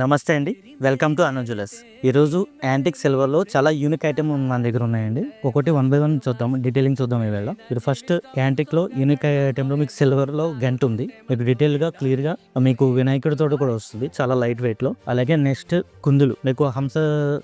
నమస్తే అండి. Welcome to Anu jewellers. ఈరోజు యాంటిక్ సిల్వర్లో చాలా యూనిక్ ఐటమ్ మన దగ్గర ఉన్నాయండి. ఒకటి 1 బై 1 చూద్దాం, డీటెయిలింగ్ చూద్దాం. ఈవేళ ఇది ఫస్ట్ యాంటిక్లో యూనిక్ ఐటెంలో మీకు సిల్వర్లో గంట ఉంది. మీకు డీటెయిల్గా క్లియర్గా మీకు వినాయకుడితో కూడా వస్తుంది, చాలా లైట్ వెయిట్లో. అలాగే నెక్స్ట్ కుందులు, మీకు హంస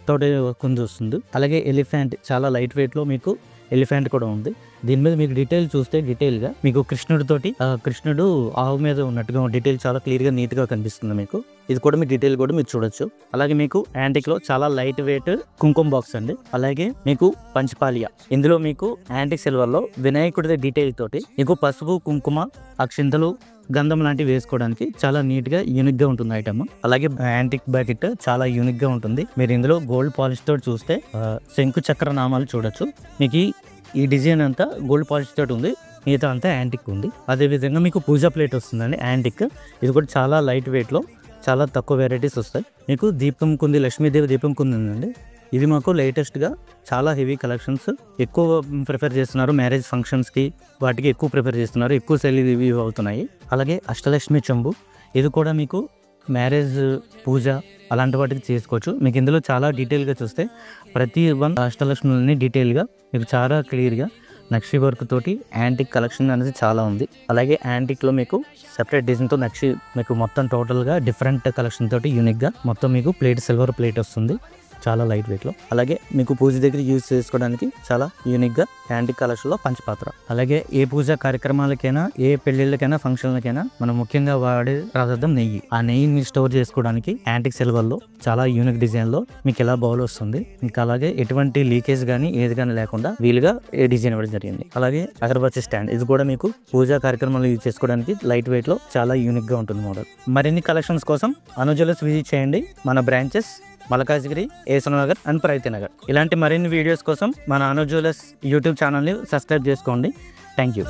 తోటి కుందు వస్తుంది. అలాగే ఎలిఫెంట్, చాలా లైట్ వెయిట్లో మీకు ఎలిఫెంట్ కూడా ఉంది. దీని మీద మీకు డీటెయిల్ చూస్తే డీటెయిల్గా మీకు కృష్ణుడితోటి కృష్ణుడు ఆవు మీద ఉన్నట్టుగా డీటెయిల్ చాలా క్లియర్గా నీట్గా కనిపిస్తుంది మీకు. ఇది కూడా మీ డీటెయిల్ కూడా మీరు చూడొచ్చు. అలాగే మీకు యాంటిక్లో చాలా లైట్ వెయిట్ కుంకుమ బాక్స్ అండి. అలాగే మీకు పంచపాలియా, ఇందులో మీకు యాంటిక్ సిల్వర్లో వినాయకుడి డీటెయిల్ తోటి మీకు పసుపు, కుంకుమ, అక్షింతలు, గంధం లాంటివి వేసుకోవడానికి చాలా నీట్ గా యూనిక్ గా ఉంటుంది ఐటమ్. అలాగే యాంటిక్ బ్యాకెట్ చాలా యూనిక్ గా ఉంటుంది. మీరు ఇందులో గోల్డ్ పాలిష్ తోటి చూస్తే శంకు చక్ర నామాలు చూడొచ్చు. మీకు ఈ డిజైన్ అంతా గోల్డ్ పాలిష్ తోటి ఉంది, మిగతా అంతా యాంటిక్ ఉంది. అదే విధంగా మీకు పూజా ప్లేట్ వస్తుందండి యాంటిక్. ఇది కూడా చాలా లైట్ వెయిట్ లో చాలా తక్కువ వెరైటీస్ వస్తాయి. మీకు దీపం కుంది, లక్ష్మీదేవి దీపం కుంది ఉందండి. ఇది మాకు లేటెస్ట్గా చాలా హెవీ కలెక్షన్స్ ఎక్కువ ప్రిఫర్ చేస్తున్నారు. మ్యారేజ్ ఫంక్షన్స్కి వాటికి ఎక్కువ ప్రిఫర్ చేస్తున్నారు, ఎక్కువ సెల్ ఇవి అవుతున్నాయి. అలాగే అష్టలక్ష్మి చెంబు, ఇది కూడా మీకు మ్యారేజ్, పూజ అలాంటి వాటికి చేసుకోవచ్చు. మీకు ఇందులో చాలా డీటెయిల్గా చూస్తే ప్రతి వన్ అష్టలక్ష్మిని డీటెయిల్గా మీకు చాలా క్లియర్గా నక్షి వర్క్ తోటి యాంటిక్ కలెక్షన్ అనేది చాలా ఉంది. అలాగే యాంటిక్లో మీకు సెపరేట్ డిజైన్తో నక్షి మీకు మొత్తం టోటల్గా డిఫరెంట్ కలెక్షన్ తోటి యూనిక్గా మొత్తం మీకు ప్లేట్, సిల్వర్ ప్లేట్ వస్తుంది, చాలా లైట్ వెయిట్లో. అలాగే మీకు పూజ దగ్గర యూజ్ చేసుకోవడానికి చాలా యూనిక్గా యాంటిక్ కలెక్షన్లో పంచపాత్ర. అలాగే ఏ పూజా కార్యక్రమాలకైనా, ఏ పెళ్లిళ్ళకైనా, ఫంక్షన్లకైనా మనం ముఖ్యంగా వాడే పదార్థం నెయ్యి. ఆ నెయ్యిని స్టోర్ చేసుకోవడానికి యాంటిక్ సిల్వర్లో చాలా యూనిక్ డిజైన్లో మీకు ఇలా బౌల్ వస్తుంది. ఇంకా అలాగే ఎటువంటి లీకేజ్ కానీ ఏది కానీ లేకుండా వీలుగా ఏ డిజైన్ ఇవ్వడం జరిగింది. అలాగే అగరబత్తి స్టాండ్, ఇది కూడా మీకు పూజా కార్యక్రమాలు యూజ్ చేసుకోవడానికి లైట్ వెయిట్లో చాలా యూనిక్గా ఉంటుంది మోడల్. మరిన్ని కలెక్షన్స్ కోసం అను జ్యువెలర్స్ విజిట్ చేయండి. మన బ్రాంచెస్ మల్కాజ్గిరి, ఏసన్ నగర్ అండ్ ప్రైతి నగర్. ఇలాంటి మరిన్ని వీడియోస్ కోసం మన అను జ్యువెలర్స్ యూట్యూబ్ ఛానల్ని సబ్స్క్రైబ్ చేసుకోండి. Thank you.